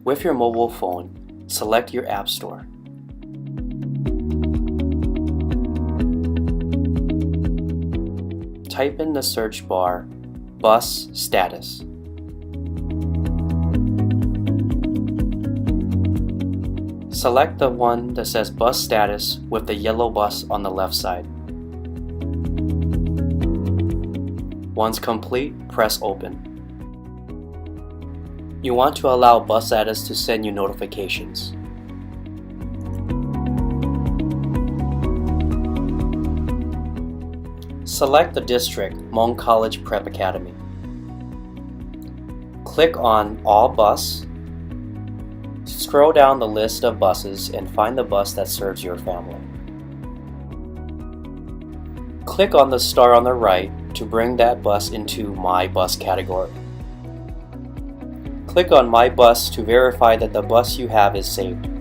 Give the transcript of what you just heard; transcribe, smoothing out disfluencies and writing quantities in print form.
With your mobile phone, select your App Store. Type in the search bar, bus status. Select the one that says bus status with the yellow bus on the left side. Once complete, press open. You want to allow bus status to send you notifications. Select the district, Hmong College Prep Academy. Click on All Bus. Scroll down the list of buses and find the bus that serves your family. Click on the star on the right to bring that bus into My Bus category. Click on My Bus to verify that the bus you have is saved.